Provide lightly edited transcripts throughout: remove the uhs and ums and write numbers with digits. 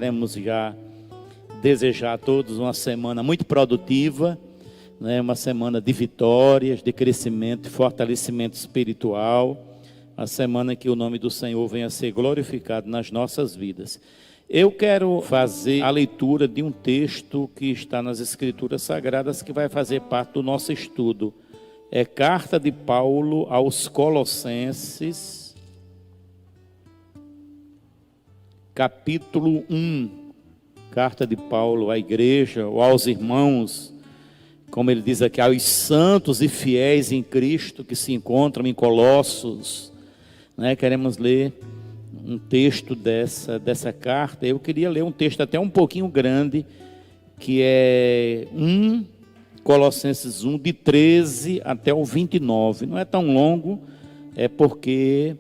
queremos já desejar a todos uma semana muito produtiva, né? Uma semana de vitórias, de crescimento e fortalecimento espiritual. A semana que o nome do Senhor venha a ser glorificado nas nossas vidas. Eu quero fazer a leitura de um texto que está nas Escrituras Sagradas, que vai fazer parte do nosso estudo. É Carta de Paulo aos Colossenses, capítulo 1. Carta de Paulo à igreja, ou aos irmãos, como ele diz aqui, aos santos e fiéis em Cristo que se encontram em Colossos, né? Queremos ler um texto dessa carta. Eu queria ler um texto até um pouquinho grande, que é Colossenses 1, de 13 até o 29. Não é tão longo, é porque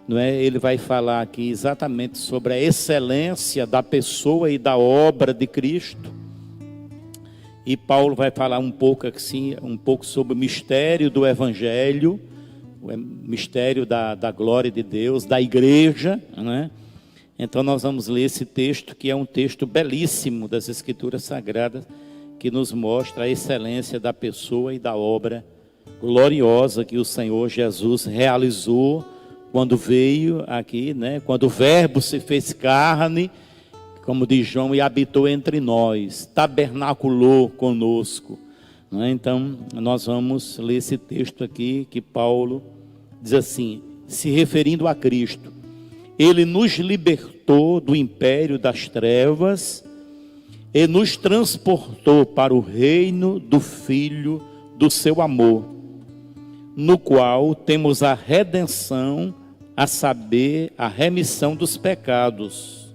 ele vai falar aqui exatamente sobre a excelência da pessoa e da obra de Cristo. E Paulo vai falar um pouco sobre o mistério do Evangelho, o mistério da glória de Deus, da igreja, né? Então nós vamos ler esse texto, que é um texto belíssimo das Escrituras Sagradas, que nos mostra a excelência da pessoa e da obra gloriosa que o Senhor Jesus realizou quando veio aqui, né? Quando o Verbo se fez carne, como diz João, e habitou entre nós, tabernaculou conosco. Então, nós vamos ler esse texto aqui, que Paulo diz assim, se referindo a Cristo: Ele nos libertou do império das trevas e nos transportou para o reino do Filho do seu amor, no qual temos a redenção, a saber, a remissão dos pecados.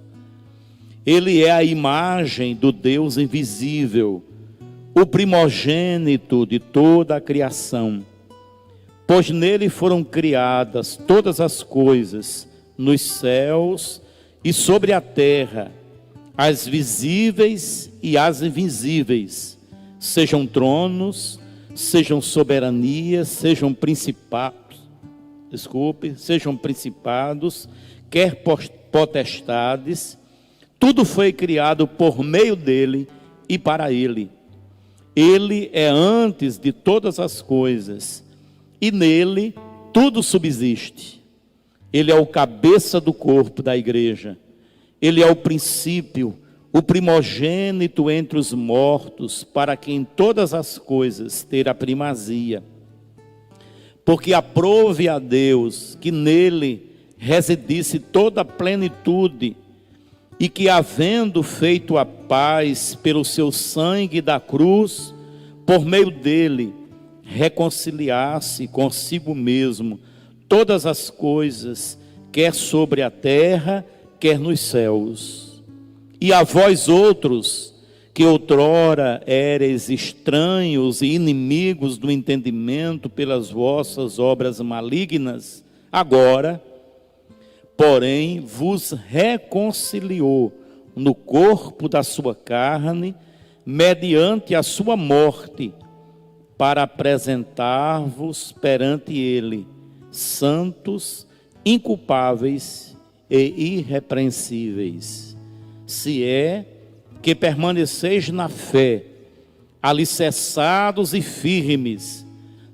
Ele é a imagem do Deus invisível, o primogênito de toda a criação, pois nele foram criadas todas as coisas, nos céus e sobre a terra, as visíveis e as invisíveis, sejam tronos, sejam soberanias, sejam principados, quer potestades, tudo foi criado por meio dele e para ele. Ele é antes de todas as coisas, e nele tudo subsiste. Ele é o cabeça do corpo da igreja. Ele é o princípio, o primogênito entre os mortos, para que em todas as coisas ter a primazia. Porque aprove a Deus que nele residisse toda a plenitude, e que, havendo feito a paz pelo seu sangue da cruz, por meio dele, reconciliasse consigo mesmo todas as coisas, quer sobre a terra, quer nos céus. E a vós outros, que outrora éreis estranhos e inimigos do entendimento pelas vossas obras malignas, agora, porém, vos reconciliou no corpo da sua carne, mediante a sua morte, para apresentar-vos perante ele, santos, inculpáveis e irrepreensíveis. Se é que permaneceis na fé, alicerçados e firmes,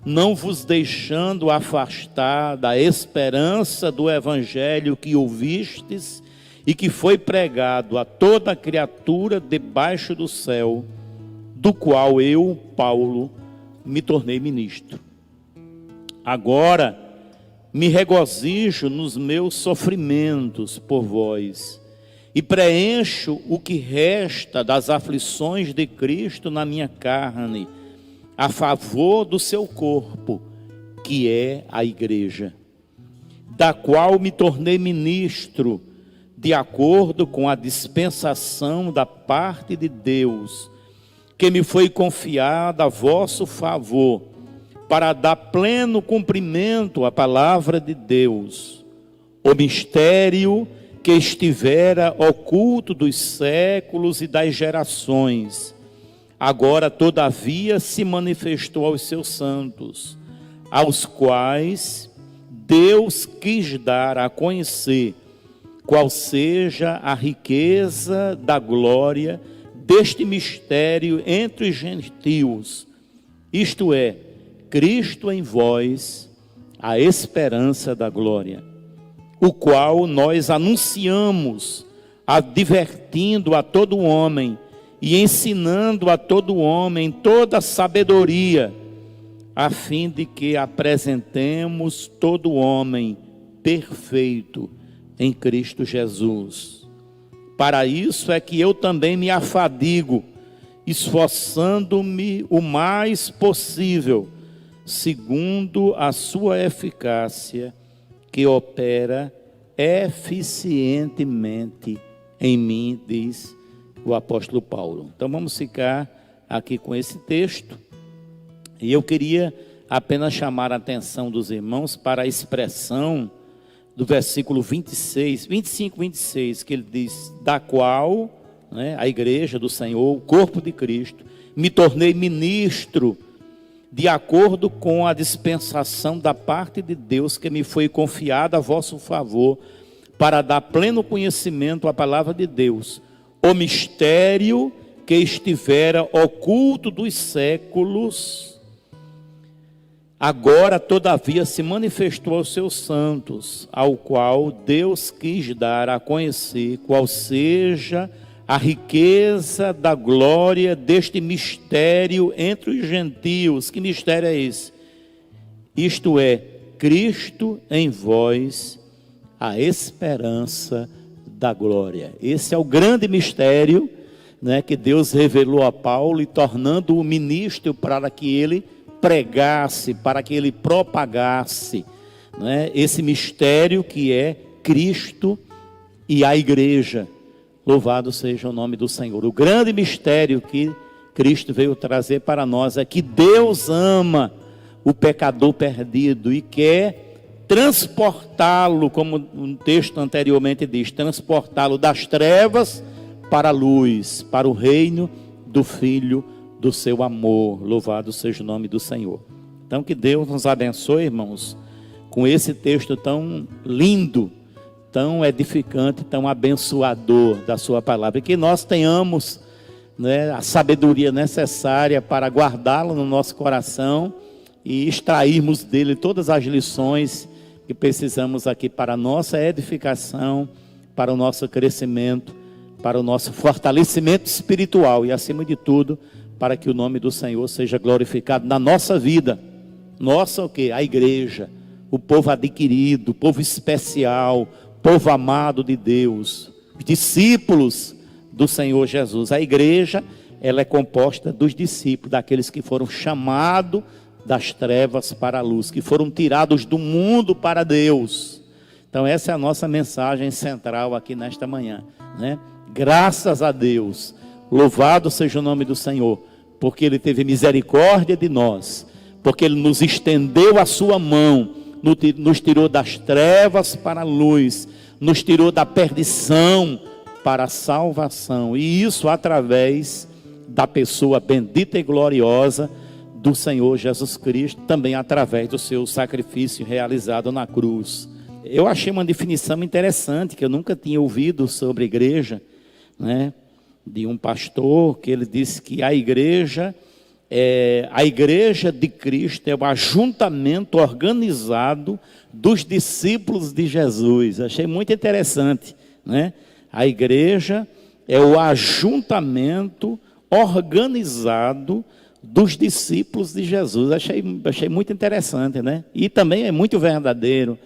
não vos deixando afastar da esperança do evangelho que ouvistes e que foi pregado a toda criatura debaixo do céu, do qual eu, Paulo, me tornei ministro. Agora me regozijo nos meus sofrimentos por vós e preencho o que resta das aflições de Cristo na minha carne, a favor do seu corpo, que é a igreja, da qual me tornei ministro, de acordo com a dispensação da parte de Deus, que me foi confiada a vosso favor, para dar pleno cumprimento à palavra de Deus, o mistério que estivera oculto dos séculos e das gerações, agora todavia se manifestou aos seus santos, aos quais Deus quis dar a conhecer qual seja a riqueza da glória deste mistério entre os gentios, isto é, Cristo em vós, a esperança da glória, o qual nós anunciamos, advertindo a todo homem e ensinando a todo homem toda a sabedoria, a fim de que apresentemos todo homem perfeito em Cristo Jesus. Para isso é que eu também me afadigo, esforçando-me o mais possível, segundo a sua eficácia, que opera eficientemente em mim, diz o apóstolo Paulo. Então vamos ficar aqui com esse texto, e eu queria apenas chamar a atenção dos irmãos para a expressão do versículo 25, 26, que ele diz: da qual, a igreja do Senhor, o corpo de Cristo, me tornei ministro, de acordo com a dispensação da parte de Deus que me foi confiada a vosso favor, para dar pleno conhecimento à palavra de Deus, o mistério que estivera oculto dos séculos, agora todavia se manifestou aos seus santos, ao qual Deus quis dar a conhecer qual seja a riqueza da glória deste mistério entre os gentios. Que mistério é esse? Isto é, Cristo em vós, a esperança da glória. Esse é o grande mistério, que Deus revelou a Paulo, e tornando-o ministro para que ele pregasse, para que ele propagasse, esse mistério que é Cristo e a igreja. Louvado seja o nome do Senhor. O grande mistério que Cristo veio trazer para nós é que Deus ama o pecador perdido e quer transportá-lo, como um texto anteriormente diz, transportá-lo das trevas para a luz, para o reino do Filho do seu amor. Louvado seja o nome do Senhor. Então que Deus nos abençoe, irmãos, com esse texto tão lindo, tão edificante, tão abençoador da sua palavra, e que nós tenhamos a sabedoria necessária para guardá-lo no nosso coração e extrairmos dele todas as lições que precisamos aqui para a nossa edificação, para o nosso crescimento, para o nosso fortalecimento espiritual e, acima de tudo, para que o nome do Senhor seja glorificado na nossa vida. Nossa, o quê? A igreja, o povo adquirido, o povo especial, povo amado de Deus, os discípulos do Senhor Jesus. A igreja, ela é composta dos discípulos, daqueles que foram chamados das trevas para a luz, que foram tirados do mundo para Deus. Então essa é a nossa mensagem central aqui nesta manhã, Graças a Deus, louvado seja o nome do Senhor, porque Ele teve misericórdia de nós, porque Ele nos estendeu a sua mão, nos tirou das trevas para a luz, nos tirou da perdição para a salvação, e isso através da pessoa bendita e gloriosa do Senhor Jesus Cristo, também através do seu sacrifício realizado na cruz. Eu achei uma definição interessante, que eu nunca tinha ouvido sobre igreja, de um pastor, que ele disse que a igreja de Cristo é o ajuntamento organizado dos discípulos de Jesus. Achei muito interessante, A igreja é o ajuntamento organizado dos discípulos de Jesus. Achei muito interessante, E também é muito verdadeiro.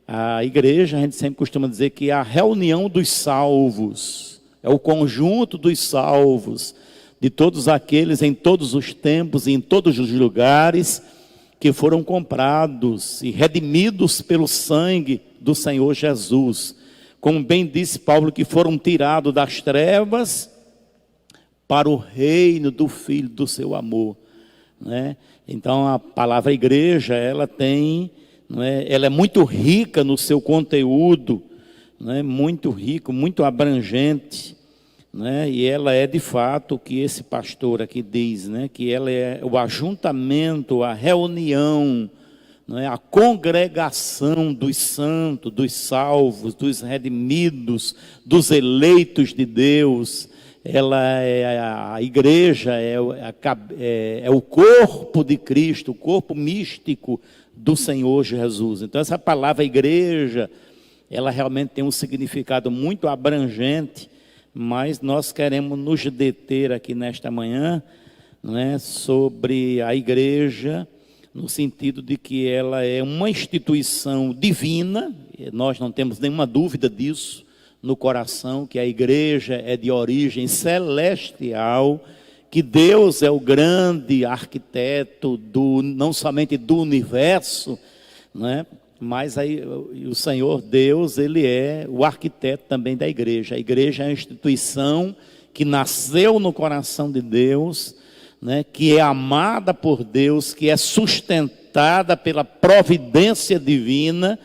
A igreja, a gente sempre costuma dizer que é a reunião dos salvos, é o conjunto dos salvos, de todos aqueles em todos os tempos e em todos os lugares que foram comprados e redimidos pelo sangue do Senhor Jesus. Como bem disse Paulo, que foram tirados das trevas para o reino do Filho do seu amor. Então a palavra igreja, ela é muito rica no seu conteúdo, muito rico, muito abrangente, e ela é de fato o que esse pastor aqui diz, que ela é o ajuntamento, a reunião, não é? A congregação dos santos, dos salvos, dos redimidos, dos eleitos de Deus. Ela é a igreja, é o corpo de Cristo, o corpo místico do Senhor Jesus. Então essa palavra igreja, ela realmente tem um significado muito abrangente, mas nós queremos nos deter aqui nesta manhã, não é, sobre a igreja, no sentido de que ela é uma instituição divina. Nós não temos nenhuma dúvida disso no coração, que a igreja é de origem celestial, que Deus é o grande arquiteto não somente do universo, né? Mas aí, o Senhor Deus, Ele é o arquiteto também da igreja. A igreja é uma instituição que nasceu no coração de Deus, né? Que é amada por Deus, que é sustentada pela providência divina,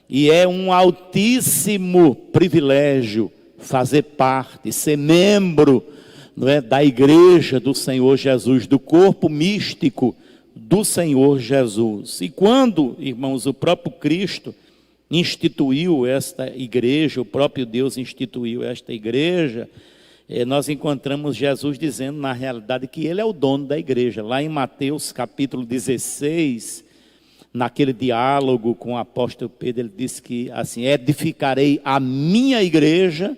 e é um altíssimo privilégio fazer parte, ser membro, não é, da igreja do Senhor Jesus, do corpo místico do Senhor Jesus. E quando, irmãos, o próprio Cristo instituiu esta igreja, o próprio Deus instituiu esta igreja, nós encontramos Jesus dizendo na realidade que Ele é o dono da igreja. Lá em Mateus capítulo 16, naquele diálogo com o apóstolo Pedro, ele disse que assim: edificarei a minha igreja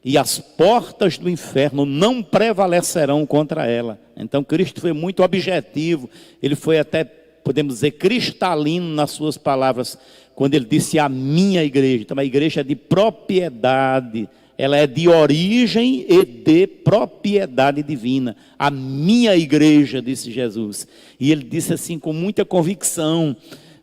e as portas do inferno não prevalecerão contra ela. Então Cristo foi muito objetivo, ele foi até, podemos dizer, cristalino nas suas palavras, quando ele disse a minha igreja. Então a igreja é de propriedade, ela é de origem e de propriedade divina. A minha igreja, disse Jesus. E ele disse assim com muita convicção,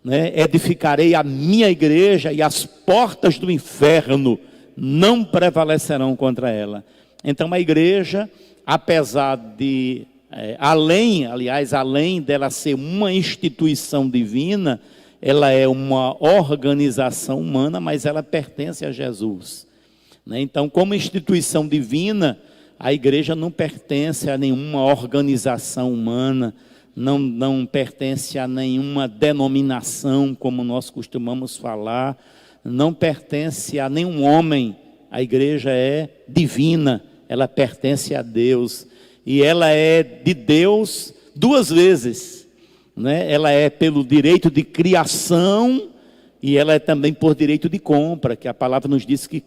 né? Edificarei a minha igreja e as portas do inferno não prevalecerão contra ela. Então a igreja, apesar de, além dela ser uma instituição divina, ela é uma organização humana, mas ela pertence a Jesus. Então, como instituição divina, a igreja não pertence a nenhuma organização humana, não pertence a nenhuma denominação, como nós costumamos falar, não pertence a nenhum homem. A igreja é divina, ela pertence a Deus, e ela é de Deus duas vezes, né? Ela é pelo direito de criação, e ela é também por direito de compra, que a palavra nos diz que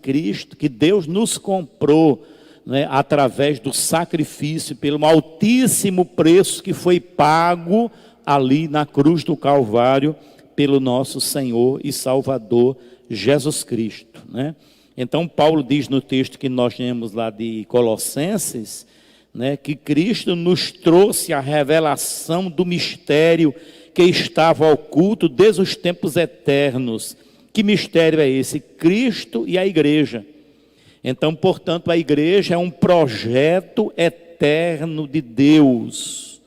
Deus nos comprou, né, através do sacrifício, pelo altíssimo preço que foi pago ali na cruz do Calvário, pelo nosso Senhor e Salvador Jesus Cristo, né? Então Paulo diz no texto que nós temos lá de Colossenses, né, que Cristo nos trouxe a revelação do mistério que estava oculto desde os tempos eternos. Que mistério é esse? Cristo e a igreja. Então, portanto, a igreja é um projeto eterno de Deus,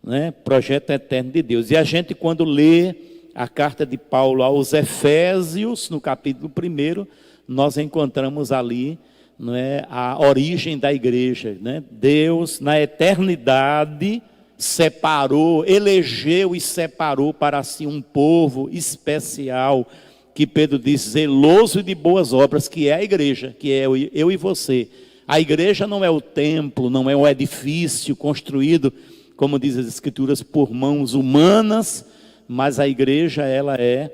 né? Projeto eterno de Deus. E a gente, quando lê a carta de Paulo aos Efésios, no capítulo 1, nós encontramos ali, não é, a origem da igreja, né? Deus, na eternidade, separou, elegeu e separou para si um povo especial, que Pedro diz, zeloso de boas obras, que é a igreja, que é eu e você. A igreja não é o templo, não é um edifício construído, como diz as Escrituras, por mãos humanas, mas a igreja ela é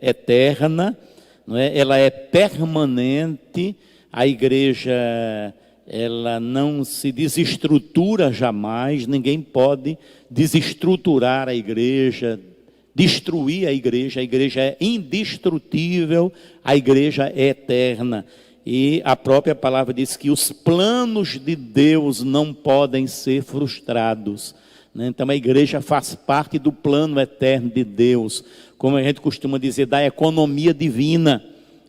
eterna, não é? Ela é permanente. A igreja, ela não se desestrutura jamais. Ninguém pode desestruturar a igreja, destruir a igreja. A igreja é indestrutível, a igreja é eterna. E a própria palavra diz que os planos de Deus não podem ser frustrados, né? Então a igreja faz parte do plano eterno de Deus, como a gente costuma dizer, da economia divina.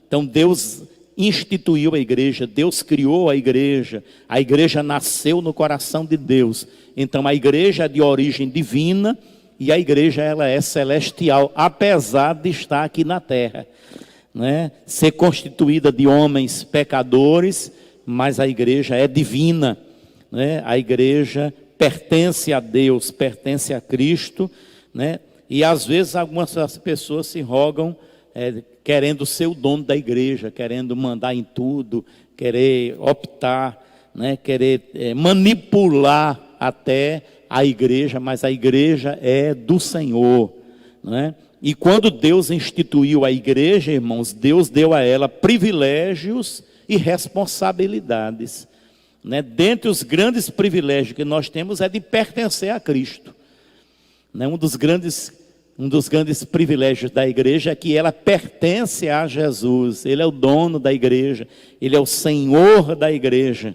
Então Deus instituiu a igreja, Deus criou a igreja nasceu no coração de Deus. Então a igreja é de origem divina e a igreja ela é celestial, apesar de estar aqui na terra, né? Ser constituída de homens pecadores, mas a igreja é divina, né? A igreja pertence a Deus, pertence a Cristo, né? E às vezes algumas das pessoas se rogam querendo ser o dono da igreja, querendo mandar em tudo, querer optar, né? Querer manipular até a igreja, mas a igreja é do Senhor, né? E quando Deus instituiu a igreja, irmãos, Deus deu a ela privilégios e responsabilidades, né? Dentre os grandes privilégios que nós temos é de pertencer a Cristo, né? Um dos grandes privilégios da igreja é que ela pertence a Jesus. Ele é o dono da igreja, Ele é o Senhor da igreja,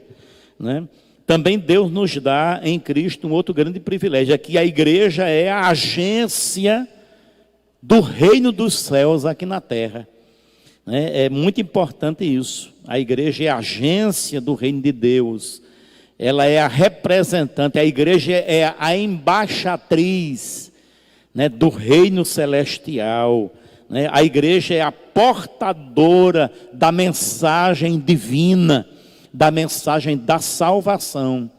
né? Também Deus nos dá em Cristo um outro grande privilégio, é que a igreja é a agência do reino dos céus aqui na terra, né? É muito importante isso. A igreja é a agência do reino de Deus, ela é a representante, a igreja é a embaixatriz, né, do reino celestial, né? A igreja é a portadora da mensagem divina, da mensagem da salvação,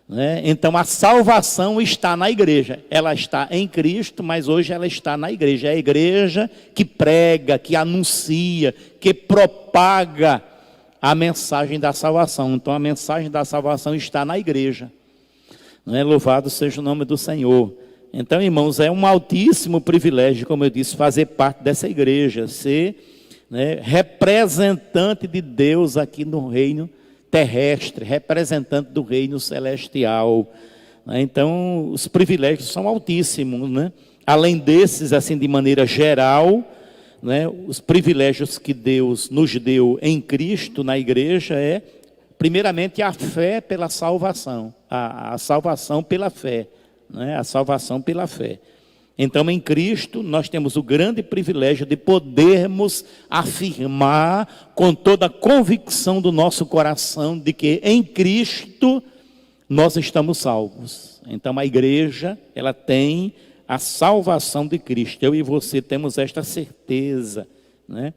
né? Então a salvação está na igreja, ela está em Cristo, mas hoje ela está na igreja. É a igreja que prega, que anuncia, que propaga a mensagem da salvação. Então a mensagem da salvação está na igreja, né? Louvado seja o nome do Senhor. Então, irmãos, é um altíssimo privilégio, como eu disse, fazer parte dessa igreja, ser, né, representante de Deus aqui no reino terrestre, representante do reino celestial, né? Então, os privilégios são altíssimos, né? Além desses, assim, de maneira geral, né, os privilégios que Deus nos deu em Cristo, na igreja, é, primeiramente, a fé pela salvação, a salvação pela fé, né? A salvação pela fé. Então, em Cristo, nós temos o grande privilégio de podermos afirmar com toda a convicção do nosso coração de que em Cristo nós estamos salvos. Então, a igreja, ela tem a salvação de Cristo. Eu e você temos esta certeza, né?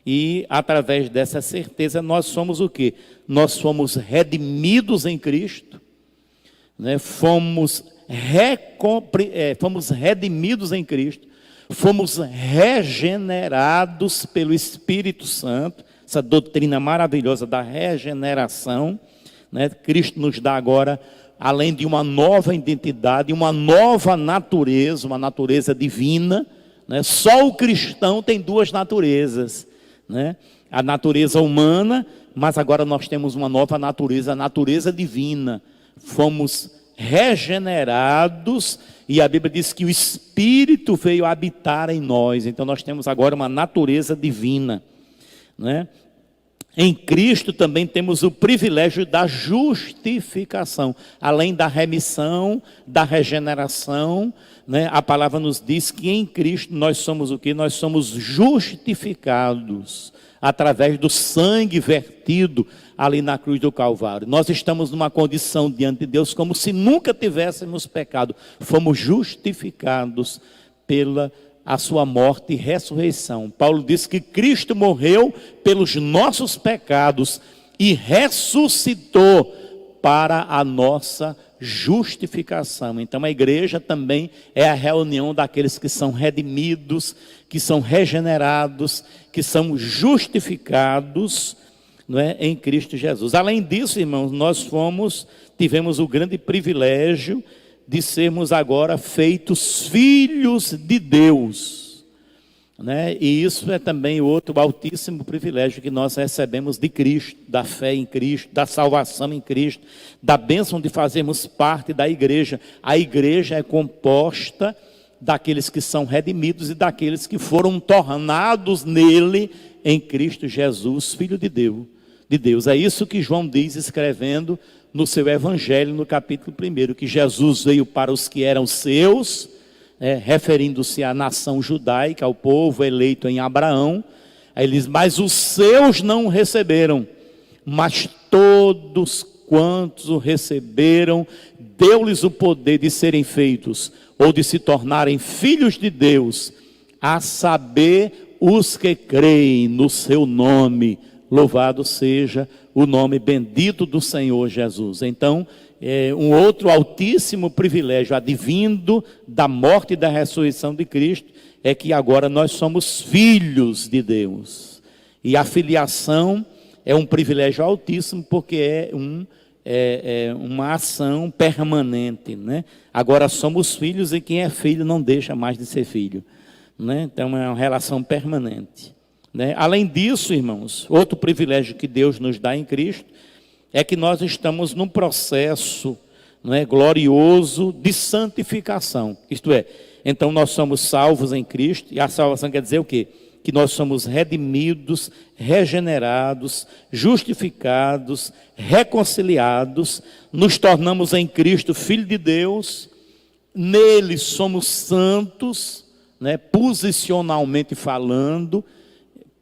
E através dessa certeza nós somos o quê? Nós somos redimidos em Cristo, né? Fomos redimidos em Cristo, fomos regenerados pelo Espírito Santo, essa doutrina maravilhosa da regeneração, né? Cristo nos dá agora, além de uma nova identidade, uma nova natureza, uma natureza divina, né? Só o cristão tem duas naturezas, né? A natureza humana, mas agora nós temos uma nova natureza, a natureza divina. Fomos regenerados, e a Bíblia diz que o Espírito veio habitar em nós. Então nós temos agora uma natureza divina, né? Em Cristo também temos o privilégio da justificação, além da remissão, da regeneração, né? A palavra nos diz que em Cristo nós somos o quê? Nós somos justificados através do sangue vertido ali na cruz do Calvário. Nós estamos numa condição diante de Deus como se nunca tivéssemos pecado. Fomos justificados pela a sua morte e ressurreição. Paulo diz que Cristo morreu pelos nossos pecados e ressuscitou para a nossa justificação. Então a igreja também é a reunião daqueles que são redimidos, que são regenerados, que são justificados, não é, em Cristo Jesus. Além disso, irmãos, nós tivemos o grande privilégio de sermos agora feitos filhos de Deus, né? E isso é também outro altíssimo privilégio que nós recebemos de Cristo, da fé em Cristo, da salvação em Cristo, da bênção de fazermos parte da igreja. A igreja é composta daqueles que são redimidos e daqueles que foram tornados nele, em Cristo Jesus, Filho de Deus. É isso que João diz escrevendo no seu evangelho, no capítulo 1, que Jesus veio para os que eram seus, referindo-se à nação judaica, ao povo eleito em Abraão. Aí ele diz, mas os seus não o receberam, mas todos quantos o receberam, deu-lhes o poder de serem feitos, ou de se tornarem filhos de Deus, a saber, os que creem no seu nome. Louvado seja o nome bendito do Senhor Jesus. Então, um outro altíssimo privilégio advindo da morte e da ressurreição de Cristo é que agora nós somos filhos de Deus. E a filiação é um privilégio altíssimo porque é uma ação permanente, né? Agora somos filhos e quem é filho não deixa mais de ser filho, né? Então é uma relação permanente, né? Além disso, irmãos, outro privilégio que Deus nos dá em Cristo é que nós estamos num processo, né, glorioso de santificação. Isto é, então nós somos salvos em Cristo, e a salvação quer dizer o quê? Que nós somos redimidos, regenerados, justificados, reconciliados, nos tornamos em Cristo filho de Deus, nele somos santos, né, posicionalmente falando.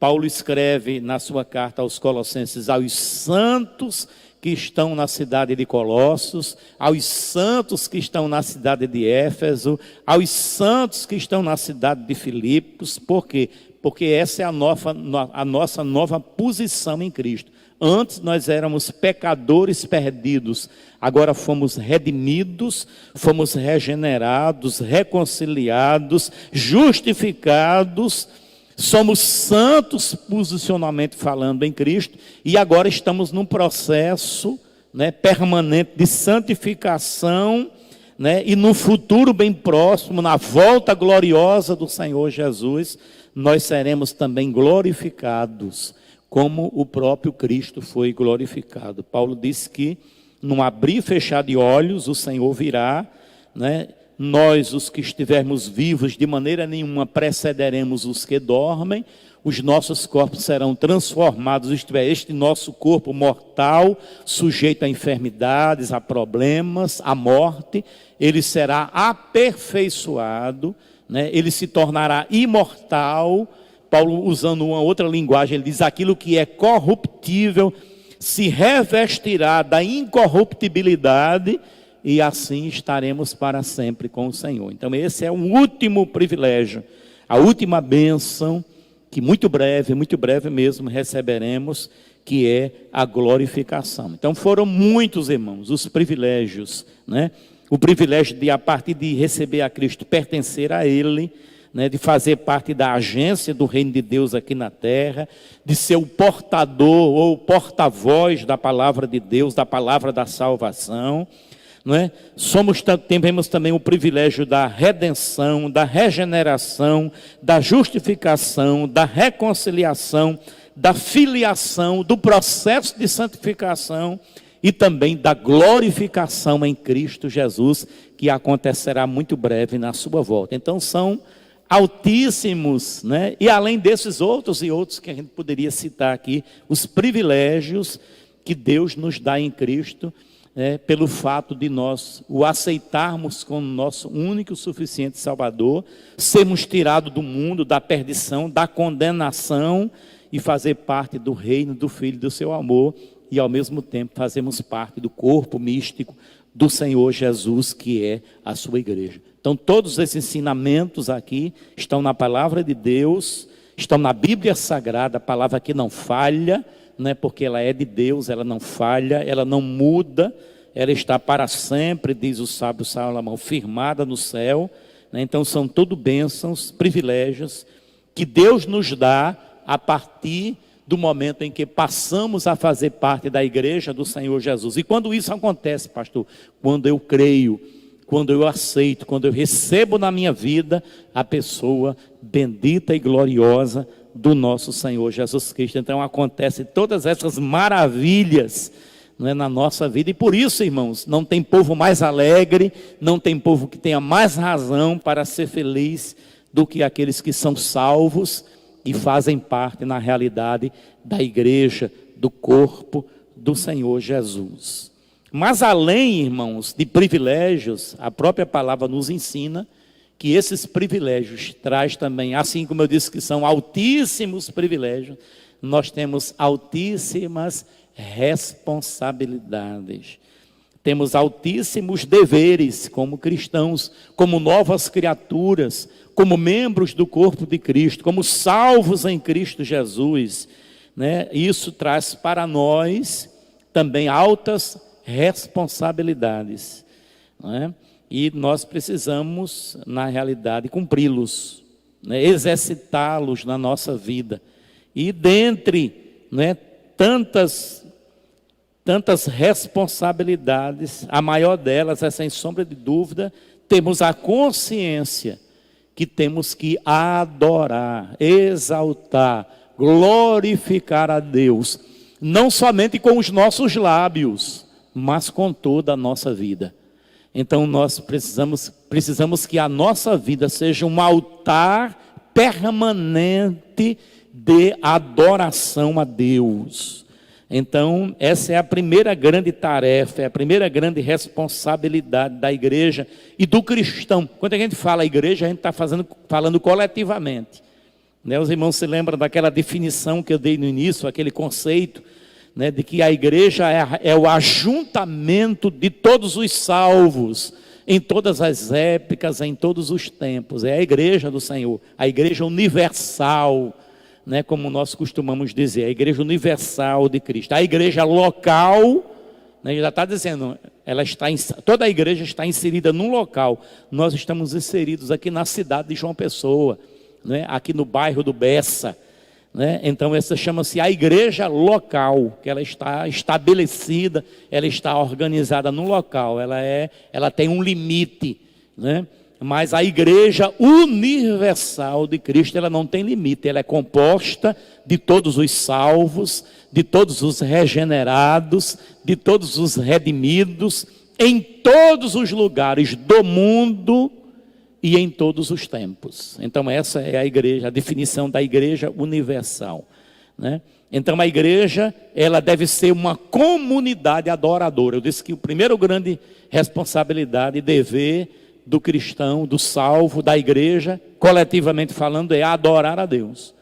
Paulo escreve na sua carta aos Colossenses, aos santos que estão na cidade de Colossos, aos santos que estão na cidade de Éfeso, aos santos que estão na cidade de Filipos. Por quê? Porque essa é a nossa nova posição em Cristo. Antes nós éramos pecadores perdidos, agora fomos redimidos, fomos regenerados, reconciliados, justificados, somos santos posicionalmente falando em Cristo, e agora estamos num processo, né, permanente de santificação, né, e no futuro bem próximo, na volta gloriosa do Senhor Jesus, nós seremos também glorificados, como o próprio Cristo foi glorificado. Paulo disse que num abrir e fechar de olhos o Senhor virá, né? Nós, os que estivermos vivos, de maneira nenhuma precederemos os que dormem, os nossos corpos serão transformados, isto é, este nosso corpo mortal, sujeito a enfermidades, a problemas, à morte, ele será aperfeiçoado, né? Ele se tornará imortal. Paulo, usando uma outra linguagem, ele diz: aquilo que é corruptível se revestirá da incorruptibilidade, e assim estaremos para sempre com o Senhor. Então esse é o último privilégio, a última bênção, que muito breve mesmo receberemos, que é a glorificação. Então foram muitos, irmãos, os privilégios, né? O privilégio de, a partir de receber a Cristo, pertencer a Ele, né, de fazer parte da agência do reino de Deus aqui na terra, de ser o portador ou porta-voz da palavra de Deus, da palavra da salvação, não é? Temos também o privilégio da redenção, da regeneração, da justificação, da reconciliação, da filiação, do processo de santificação e também da glorificação em Cristo Jesus, que acontecerá muito breve na sua volta. Então são altíssimos, né? E além desses outros e outros que a gente poderia citar aqui, os privilégios que Deus nos dá em Cristo, pelo fato de nós o aceitarmos como nosso único e suficiente Salvador, sermos tirados do mundo, da perdição, da condenação e fazer parte do reino do Filho do seu amor, e ao mesmo tempo fazemos parte do corpo místico do Senhor Jesus, que é a sua igreja. Então todos esses ensinamentos aqui estão na palavra de Deus, estão na Bíblia Sagrada, a palavra que não falha, né, porque ela é de Deus, ela não falha, ela não muda, ela está para sempre, diz o sábio Salomão, firmada no céu, né? Então são tudo bênçãos, privilégios que Deus nos dá a partir do momento em que passamos a fazer parte da igreja do Senhor Jesus. E quando isso acontece, pastor? Quando eu creio, quando eu aceito, quando eu recebo na minha vida a pessoa bendita e gloriosa do nosso Senhor Jesus Cristo. Então acontecem todas essas maravilhas, não é, na nossa vida, e por isso, irmãos, não tem povo mais alegre, não tem povo que tenha mais razão para ser feliz do que aqueles que são salvos e fazem parte, na realidade, da igreja, do corpo do Senhor Jesus. Mas além, irmãos, de privilégios, a própria palavra nos ensina que esses privilégios traz também, assim como eu disse que são altíssimos privilégios, nós temos altíssimas responsabilidades. Temos altíssimos deveres como cristãos, como novas criaturas, como membros do corpo de Cristo, como salvos em Cristo Jesus, né? Isso traz para nós também altas responsabilidades, não é? E nós precisamos, na realidade, cumpri-los, né? Exercitá-los na nossa vida. E dentre, né, tantas responsabilidades, a maior delas é, sem sombra de dúvida, temos a consciência que temos que adorar, exaltar, glorificar a Deus, não somente com os nossos lábios, mas com toda a nossa vida. Então nós precisamos que a nossa vida seja um altar permanente de adoração a Deus. Então essa é a primeira grande tarefa, é a primeira grande responsabilidade da igreja e do cristão. Quando a gente fala igreja, a gente está falando coletivamente, né? Os irmãos se lembram daquela definição que eu dei no início, aquele conceito, né, de que a igreja é o ajuntamento de todos os salvos, em todas as épocas, em todos os tempos. É a igreja do Senhor, a igreja universal, né, como nós costumamos dizer, a igreja universal de Cristo. A igreja local, né, já está dizendo, toda a igreja está inserida num local. Nós estamos inseridos aqui na cidade de João Pessoa, né, aqui no bairro do Bessa, né? Então essa chama-se a igreja local, que ela está estabelecida, ela está organizada no local, ela tem um limite, né? Mas a igreja universal de Cristo, ela não tem limite, ela é composta de todos os salvos, de todos os regenerados, de todos os redimidos, em todos os lugares do mundo e em todos os tempos. Então essa é a igreja, a definição da igreja universal, né? Então a igreja, ela deve ser uma comunidade adoradora. Eu disse que o primeiro grande responsabilidade e dever do cristão, do salvo, da igreja, coletivamente falando, é adorar a Deus.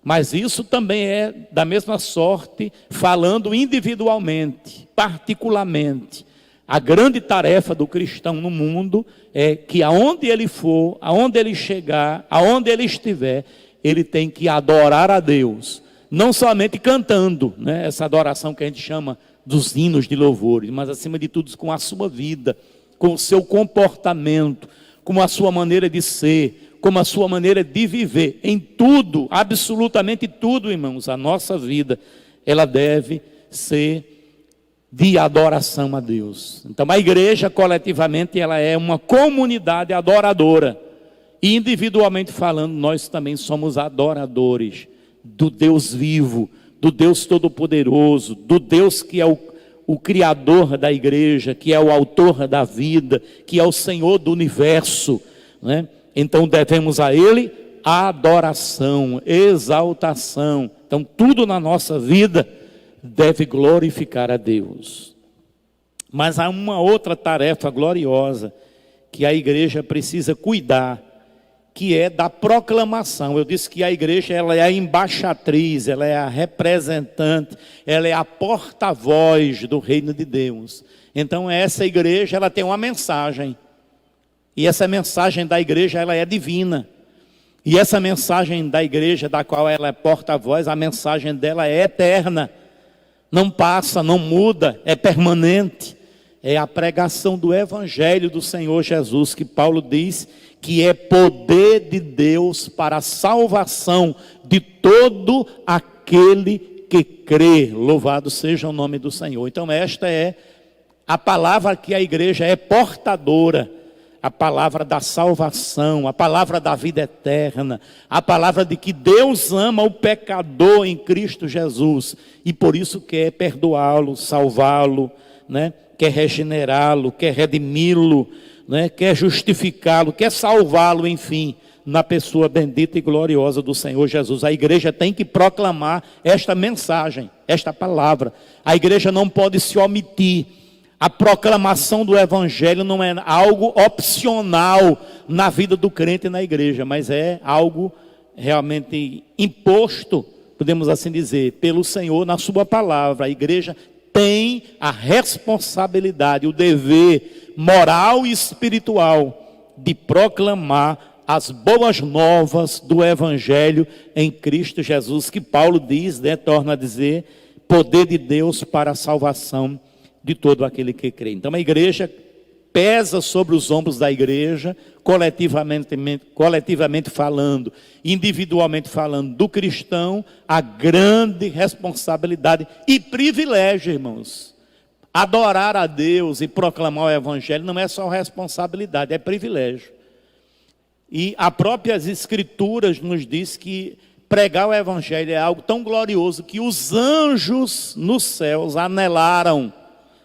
Mas isso também é da mesma sorte, falando individualmente, particularmente. A grande tarefa do cristão no mundo é que aonde ele for, aonde ele chegar, aonde ele estiver, ele tem que adorar a Deus. Não somente cantando, né, essa adoração que a gente chama dos hinos de louvores, mas acima de tudo com a sua vida, com o seu comportamento, com a sua maneira de ser, com a sua maneira de viver. Em tudo, absolutamente tudo, irmãos, a nossa vida, ela deve ser de adoração a Deus. Então a igreja coletivamente ela é uma comunidade adoradora, e individualmente falando nós também somos adoradores do Deus vivo, do Deus todo-poderoso, do Deus que é o criador da igreja, que é o autor da vida, que é o Senhor do universo, né? Então devemos a Ele adoração, exaltação. Então tudo na nossa vida deve glorificar a Deus. Mas há uma outra tarefa gloriosa que a igreja precisa cuidar, que é da proclamação. Eu disse que a igreja ela é a embaixatriz, ela é a representante, ela é a porta-voz do reino de Deus. Então essa igreja ela tem uma mensagem, e essa mensagem da igreja ela é divina. E essa mensagem da igreja da qual ela é porta-voz, a mensagem dela é eterna. Não passa, não muda, é permanente. É a pregação do Evangelho do Senhor Jesus, que Paulo diz que é poder de Deus para a salvação de todo aquele que crê. Louvado seja o nome do Senhor. Então esta é a palavra que a igreja é portadora. A palavra da salvação, a palavra da vida eterna, a palavra de que Deus ama o pecador em Cristo Jesus, e por isso quer perdoá-lo, salvá-lo, né? Quer regenerá-lo, quer redimi-lo, né? Quer justificá-lo, quer salvá-lo, enfim, na pessoa bendita e gloriosa do Senhor Jesus. A igreja tem que proclamar esta mensagem, esta palavra. A igreja não pode se omitir. A proclamação do Evangelho não é algo opcional na vida do crente e na igreja, mas é algo realmente imposto, podemos assim dizer, pelo Senhor na sua palavra. A igreja tem a responsabilidade, o dever moral e espiritual de proclamar as boas novas do Evangelho em Cristo Jesus, que Paulo diz, né, torna a dizer, poder de Deus para a salvação de todo aquele que crê. Então a igreja pesa sobre os ombros da igreja, coletivamente falando, individualmente falando, do cristão, a grande responsabilidade e privilégio, irmãos. Adorar a Deus e proclamar o evangelho não é só responsabilidade, é privilégio. E as próprias escrituras nos diz que pregar o evangelho é algo tão glorioso que os anjos nos céus anelaram,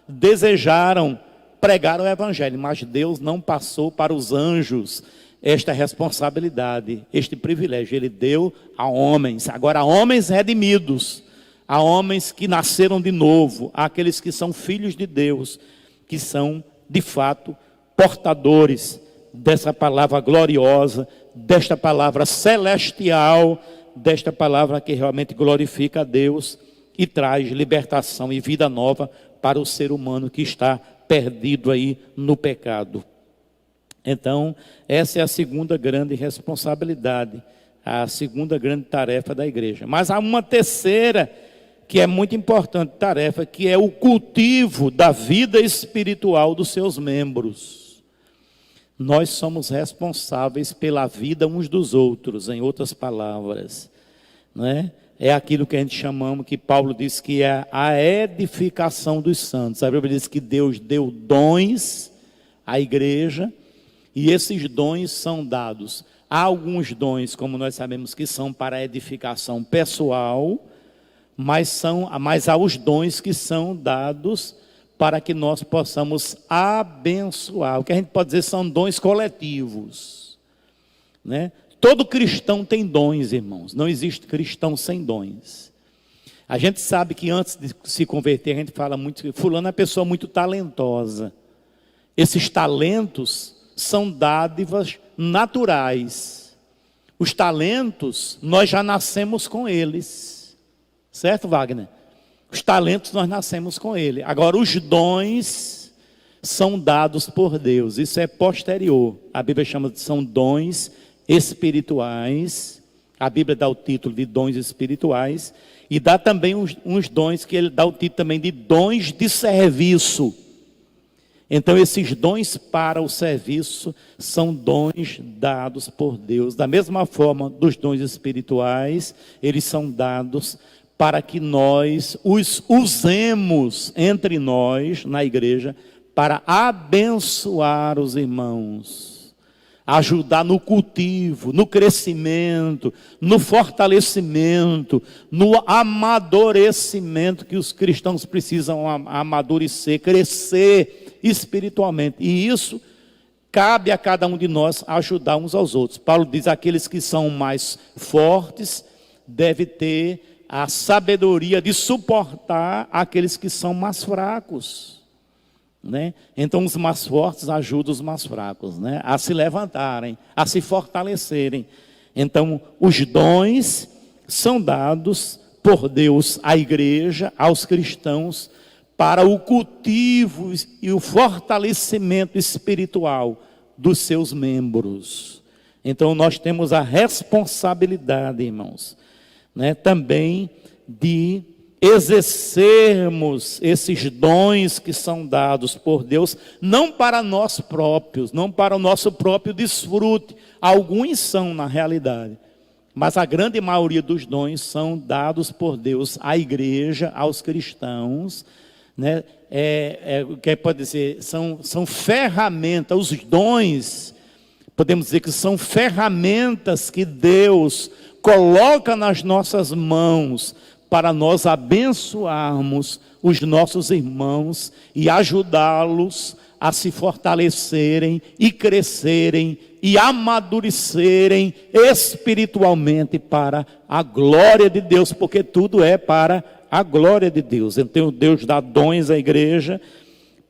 desejaram pregar o evangelho, mas Deus não passou para os anjos esta responsabilidade, este privilégio. Ele deu a homens, agora a homens redimidos, a homens que nasceram de novo, àqueles que são filhos de Deus, que são de fato portadores dessa palavra gloriosa, desta palavra celestial, desta palavra que realmente glorifica a Deus e traz libertação e vida nova para o ser humano que está perdido aí no pecado. Então, essa é a segunda grande responsabilidade, a segunda grande tarefa da igreja. Mas há uma terceira, que é muito importante tarefa, que é o cultivo da vida espiritual dos seus membros. Nós somos responsáveis pela vida uns dos outros, em outras palavras, não é? É aquilo que a gente chamamos, que Paulo diz que é a edificação dos santos. A Bíblia diz que Deus deu dons à igreja, e esses dons são dados. Há alguns dons, como nós sabemos, que são para a edificação pessoal, mas há os dons que são dados para que nós possamos abençoar. O que a gente pode dizer são dons coletivos, né? Todo cristão tem dons, irmãos. Não existe cristão sem dons. A gente sabe que antes de se converter, a gente fala muito que fulano é uma pessoa muito talentosa. Esses talentos são dádivas naturais. Os talentos, nós já nascemos com eles. Certo, Wagner? Os talentos nós nascemos com ele. Agora, os dons são dados por Deus. Isso é posterior. A Bíblia chama de são dons espirituais. A Bíblia dá o título de dons espirituais. E dá também uns dons que ele dá o título também de dons de serviço. Então, esses dons para o serviço são dons dados por Deus. Da mesma forma, dos dons espirituais, eles são dados para que nós os usemos entre nós, na igreja, para abençoar os irmãos, ajudar no cultivo, no crescimento, no fortalecimento, no amadurecimento que os cristãos precisam amadurecer, crescer espiritualmente. E isso cabe a cada um de nós ajudar uns aos outros. Paulo diz: aqueles que são mais fortes devem ter a sabedoria de suportar aqueles que são mais fracos, né? Então os mais fortes ajudam os mais fracos, né? A se levantarem, a se fortalecerem. Então os dons são dados por Deus à igreja, aos cristãos, para o cultivo e o fortalecimento espiritual dos seus membros. Então nós temos a responsabilidade, irmãos, né, também de exercermos esses dons que são dados por Deus, não para nós próprios, não para o nosso próprio desfrute. Alguns são na realidade, mas a grande maioria dos dons são dados por Deus à igreja, aos cristãos, né? O que pode dizer, são ferramentas. Os dons, podemos dizer que são ferramentas que Deus coloca nas nossas mãos para nós abençoarmos os nossos irmãos e ajudá-los a se fortalecerem e crescerem e amadurecerem espiritualmente para a glória de Deus, porque tudo é para a glória de Deus. Então Deus dá dons à igreja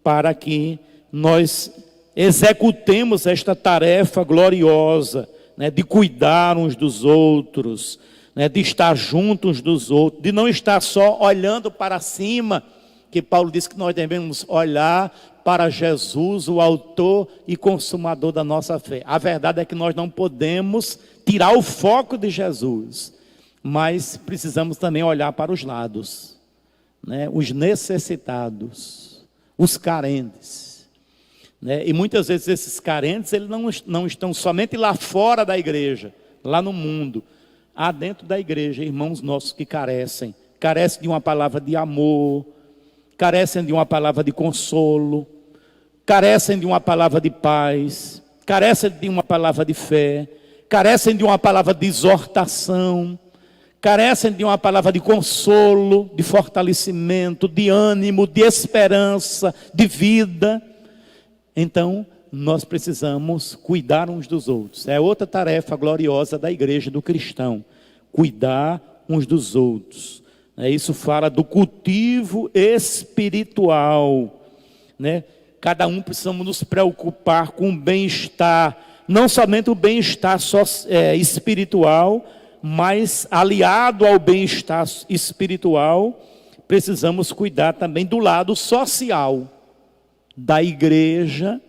para que nós executemos esta tarefa gloriosa, né, de cuidar uns dos outros, né, de estar juntos dos outros, de não estar só olhando para cima, que Paulo diz que nós devemos olhar para Jesus, o autor e consumador da nossa fé. A verdade é que nós não podemos tirar o foco de Jesus, mas precisamos também olhar para os lados, né, os necessitados, os carentes, né? E muitas vezes esses carentes, eles não estão somente lá fora da igreja, lá no mundo. Há dentro da igreja irmãos nossos que carecem de uma palavra de amor, carecem de uma palavra de consolo, carecem de uma palavra de paz, carecem de uma palavra de fé, carecem de uma palavra de exortação, carecem de uma palavra de consolo, de fortalecimento, de ânimo, de esperança, de vida. Então, nós precisamos cuidar uns dos outros. É outra tarefa gloriosa da igreja, do cristão, cuidar uns dos outros. Isso fala do cultivo espiritual, né? Cada um precisamos nos preocupar com o bem-estar, não somente o bem-estar espiritual, mas aliado ao bem-estar espiritual, precisamos cuidar também do lado social, da igreja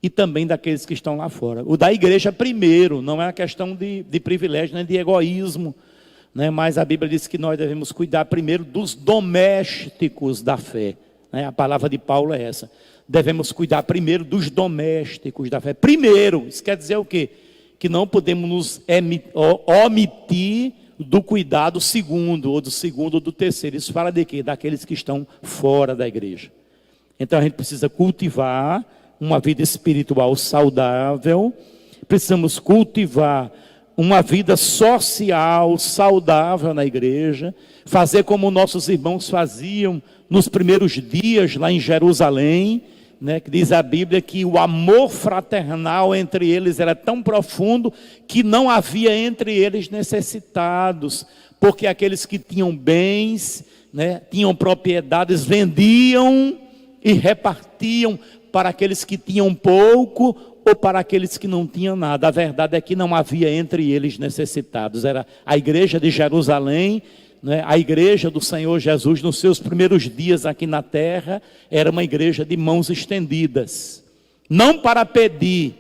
e também daqueles que estão lá fora. O da igreja primeiro, não é uma questão de privilégio, nem de egoísmo, né? Mas a Bíblia diz que nós devemos cuidar primeiro dos domésticos da fé, né? A palavra de Paulo é essa. Devemos cuidar primeiro dos domésticos da fé. Primeiro, isso quer dizer o quê? Que não podemos nos omitir do cuidado segundo, ou do terceiro. Isso fala de quê? Daqueles que estão fora da igreja. Então a gente precisa cultivar uma vida espiritual saudável, precisamos cultivar uma vida social saudável na igreja, fazer como nossos irmãos faziam nos primeiros dias lá em Jerusalém, né, que diz a Bíblia que o amor fraternal entre eles era tão profundo que não havia entre eles necessitados, porque aqueles que tinham bens, né, tinham propriedades, vendiam e repartiam para aqueles que tinham pouco ou para aqueles que não tinham nada. A verdade é que não havia entre eles necessitados. Era a igreja de Jerusalém, né, a igreja do Senhor Jesus nos seus primeiros dias aqui na terra, era uma igreja de mãos estendidas, não para pedir,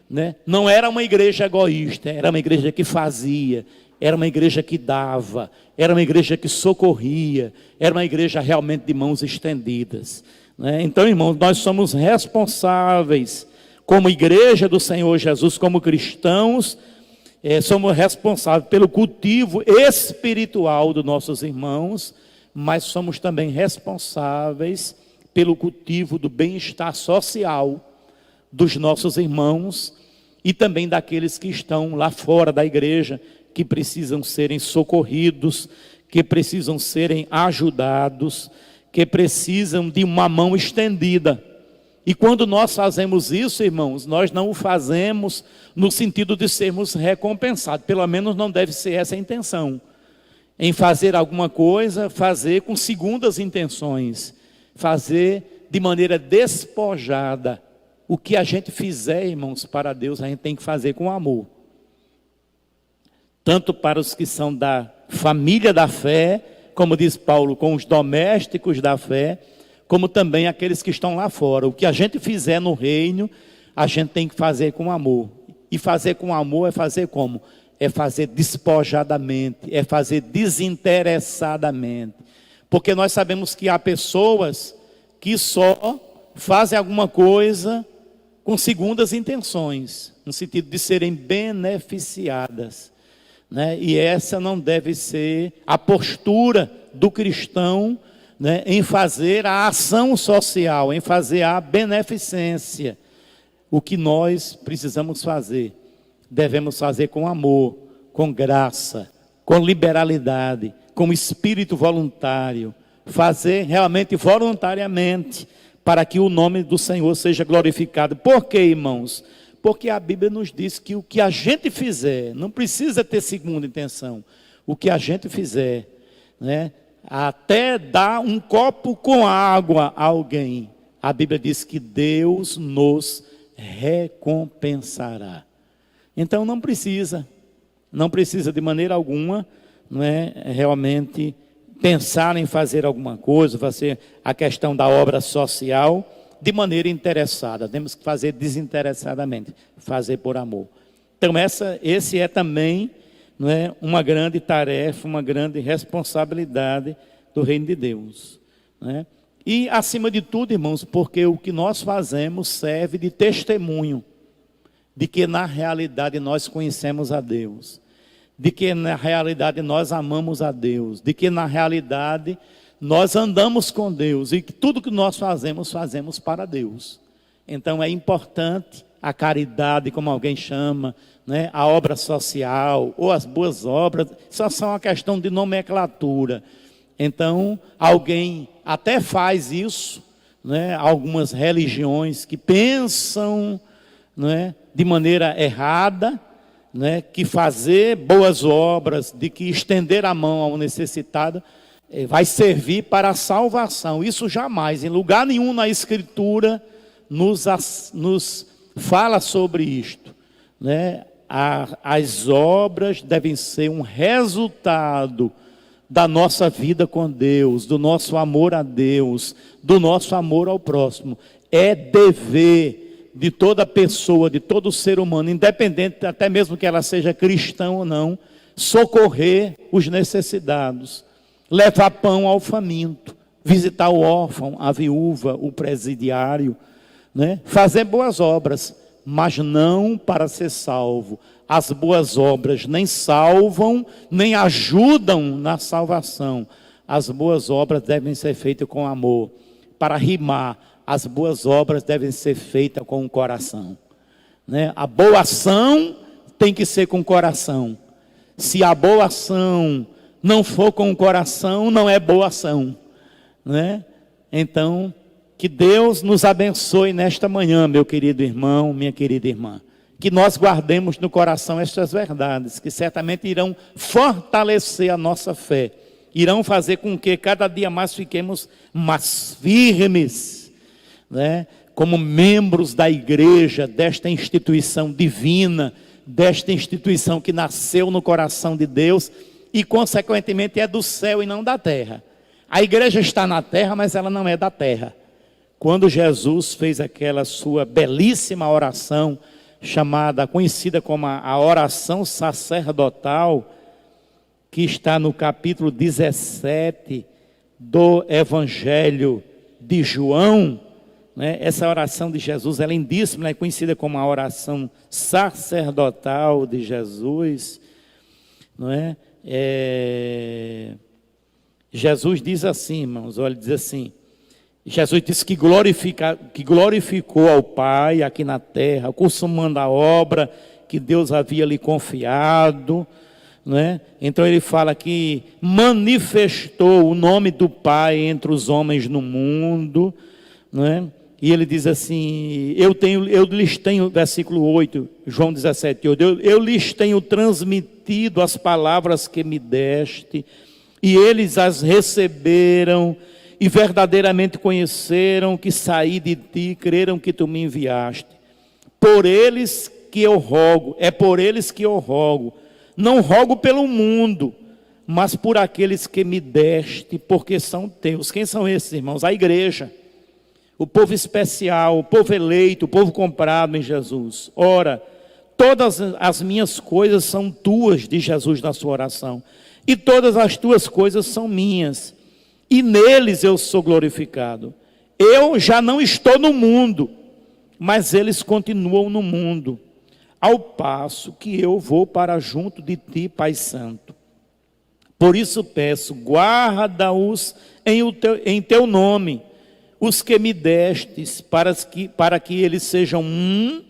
né, não era uma igreja egoísta, era uma igreja que fazia, era uma igreja que dava, era uma igreja que socorria, era uma igreja realmente de mãos estendidas, né? Então, irmãos, nós somos responsáveis como igreja do Senhor Jesus, como cristãos, somos responsáveis pelo cultivo espiritual dos nossos irmãos, mas somos também responsáveis pelo cultivo do bem-estar social dos nossos irmãos e também daqueles que estão lá fora da igreja, que precisam serem socorridos, que precisam serem ajudados, que precisam de uma mão estendida. E quando nós fazemos isso, irmãos, nós não o fazemos no sentido de sermos recompensados, pelo menos não deve ser essa a intenção. Em fazer alguma coisa, fazer com segundas intenções, fazer de maneira despojada. O que a gente fizer, irmãos, para Deus, a gente tem que fazer com amor. Tanto para os que são da família da fé, como diz Paulo, com os domésticos da fé, como também aqueles que estão lá fora. O que a gente fizer no reino, a gente tem que fazer com amor. E fazer com amor é fazer como? É fazer despojadamente, é fazer desinteressadamente. Porque nós sabemos que há pessoas que só fazem alguma coisa com segundas intenções, no sentido de serem beneficiadas, né? E essa não deve ser a postura do cristão, né, em fazer a ação social, em fazer a beneficência. O que nós precisamos fazer, devemos fazer com amor, com graça, com liberalidade, com espírito voluntário, fazer realmente voluntariamente, para que o nome do Senhor seja glorificado. Por quê, irmãos? Porque a Bíblia nos diz que o que a gente fizer, não precisa ter segunda intenção, o que a gente fizer, né, até dar um copo com água a alguém, a Bíblia diz que Deus nos recompensará. Então não precisa de maneira alguma, não é, realmente pensar em fazer alguma coisa, fazer a questão da obra social de maneira interessada. Temos que fazer desinteressadamente, fazer por amor. Então esse é também, não é, uma grande tarefa, uma grande responsabilidade do reino de Deus, né? E, acima de tudo, irmãos, porque o que nós fazemos serve de testemunho de que na realidade nós conhecemos a Deus, de que na realidade nós amamos a Deus, de que na realidade nós andamos com Deus e que tudo que nós fazemos, fazemos para Deus. Então é importante a caridade, como alguém chama, né? A obra social ou as boas obras, só são uma questão de nomenclatura. Então alguém até faz isso, né? Algumas religiões que pensam, né, de maneira errada, né, que fazer boas obras, de que estender a mão ao necessitado vai servir para a salvação. Isso jamais, em lugar nenhum na Escritura nos fala sobre isto, né? As obras devem ser um resultado da nossa vida com Deus, do nosso amor a Deus, do nosso amor ao próximo. É dever de toda pessoa, de todo ser humano, independente até mesmo que ela seja cristã ou não, socorrer os necessitados, levar pão ao faminto, visitar o órfão, a viúva, o presidiário, né? Fazer boas obras, mas não para ser salvo. As boas obras nem salvam, nem ajudam na salvação. As boas obras devem ser feitas com amor. Para rimar, as boas obras devem ser feitas com o coração, né? A boa ação tem que ser com o coração. Se a boa ação não for com o coração, não é boa ação, né? Então, que Deus nos abençoe nesta manhã, meu querido irmão, minha querida irmã. Que nós guardemos no coração estas verdades, que certamente irão fortalecer a nossa fé. Irão fazer com que cada dia mais fiquemos mais firmes, né? Como membros da igreja, desta instituição divina, desta instituição que nasceu no coração de Deus e consequentemente é do céu e não da terra. A igreja está na terra, mas ela não é da terra. Quando Jesus fez aquela sua belíssima oração, conhecida como a oração sacerdotal, que está no capítulo 17 do Evangelho de João, né? Essa oração de Jesus é lindíssima, é conhecida como a oração sacerdotal de Jesus, não é? Jesus diz assim, irmãos, olha, diz assim: Jesus disse que glorificou ao Pai aqui na terra, consumando a obra que Deus havia lhe confiado, né? Então ele fala que manifestou o nome do Pai entre os homens no mundo, né? E ele diz assim, eu lhes tenho, versículo 8, João 17, eu lhes tenho transmitido as palavras que me deste, e eles as receberam, e verdadeiramente conheceram que saí de ti, creram que tu me enviaste. Por eles que eu rogo, é por eles que eu rogo. Não rogo pelo mundo, mas por aqueles que me deste, porque são teus. Quem são esses, irmãos? A igreja, o povo especial, o povo eleito, o povo comprado em Jesus. Ora, todas as minhas coisas são tuas, diz Jesus na sua oração, e todas as tuas coisas são minhas, e neles eu sou glorificado. Eu já não estou no mundo, mas eles continuam no mundo, ao passo que eu vou para junto de ti, Pai Santo. Por isso peço, guarda-os em teu nome, os que me destes, para que eles sejam um,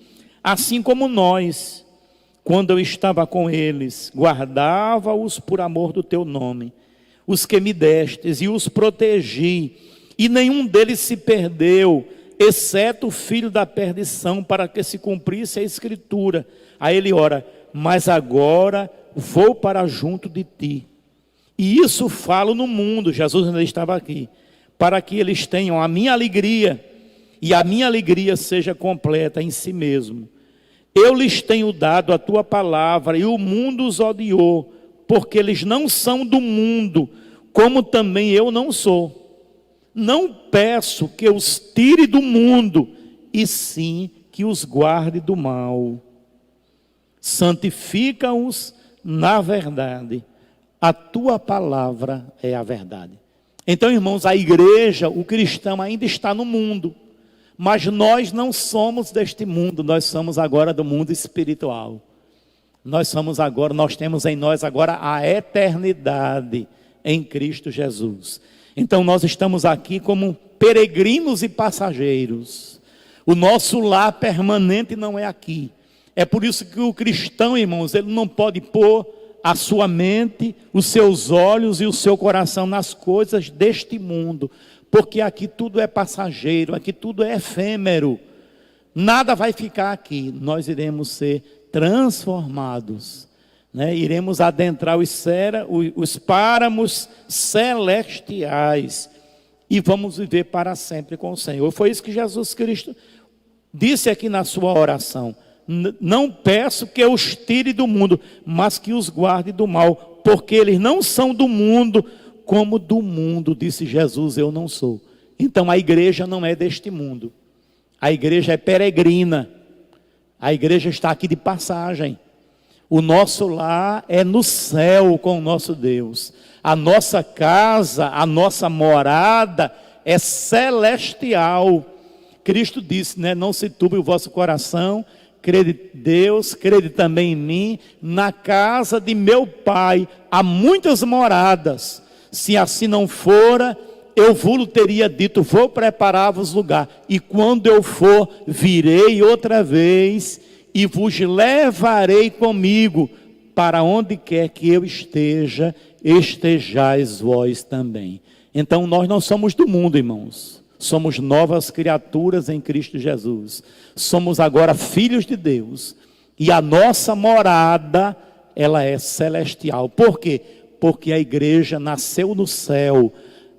assim como nós. Quando eu estava com eles, guardava-os por amor do teu nome, os que me destes, e os protegi, e nenhum deles se perdeu, exceto o filho da perdição, para que se cumprisse a escritura. Aí ele ora, mas agora vou para junto de ti. E isso falo no mundo, Jesus ainda estava aqui, para que eles tenham a minha alegria, e a minha alegria seja completa em si mesmo. Eu lhes tenho dado a tua palavra, e o mundo os odiou, porque eles não são do mundo, como também eu não sou. Não peço que os tire do mundo, e sim que os guarde do mal. Santifica-os na verdade. A tua palavra é a verdade. Então, irmãos, a igreja, o cristão ainda está no mundo, mas nós não somos deste mundo, nós somos agora do mundo espiritual. Nós temos em nós agora a eternidade em Cristo Jesus. Então nós estamos aqui como peregrinos e passageiros. O nosso lar permanente não é aqui. É por isso que o cristão, irmãos, ele não pode pôr a sua mente, os seus olhos e o seu coração nas coisas deste mundo, porque aqui tudo é passageiro, aqui tudo é efêmero. Nada vai ficar aqui. Nós iremos ser transformados, né? Iremos adentrar os páramos celestiais e vamos viver para sempre com o Senhor. Foi isso que Jesus Cristo disse aqui na sua oração: não peço que eu os tire do mundo, mas que os guarde do mal, porque eles não são do mundo, como do mundo, disse Jesus, eu não sou. Então a igreja não é deste mundo, a igreja é peregrina. A igreja está aqui de passagem. O nosso lar é no céu com o nosso Deus. A nossa casa, a nossa morada é celestial. Cristo disse, né? Não se turbe o vosso coração, crede em Deus, crede também em mim. Na casa de meu Pai há muitas moradas. Se assim não fora, eu vos teria dito, vou preparar-vos lugar, e quando eu for, virei outra vez, e vos levarei comigo, para onde quer que eu esteja, estejais vós também. Então nós não somos do mundo, irmãos, somos novas criaturas em Cristo Jesus, somos agora filhos de Deus, e a nossa morada, ela é celestial. Por quê? Porque a igreja nasceu no céu.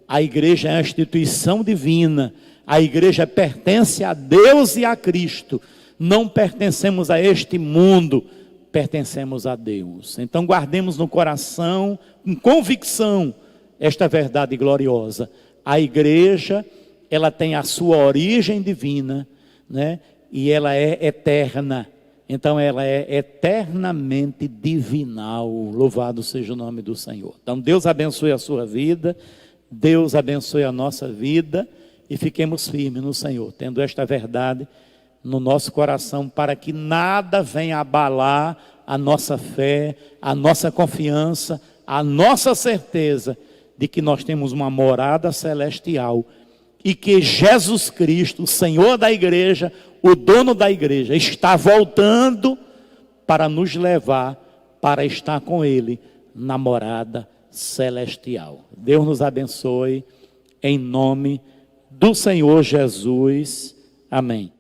A igreja é a instituição divina, a igreja pertence a Deus e a Cristo, não pertencemos a este mundo, pertencemos a Deus. Então guardemos no coração, com convicção, esta verdade gloriosa. A igreja, ela tem a sua origem divina, né? E ela é eterna, então ela é eternamente divinal, louvado seja o nome do Senhor. Então Deus abençoe a sua vida, Deus abençoe a nossa vida e fiquemos firmes no Senhor, tendo esta verdade no nosso coração, para que nada venha abalar a nossa fé, a nossa confiança, a nossa certeza de que nós temos uma morada celestial e que Jesus Cristo, o Senhor da igreja, o dono da igreja, está voltando para nos levar para estar com Ele na morada celestial. Deus nos abençoe, em nome do Senhor Jesus. Amém.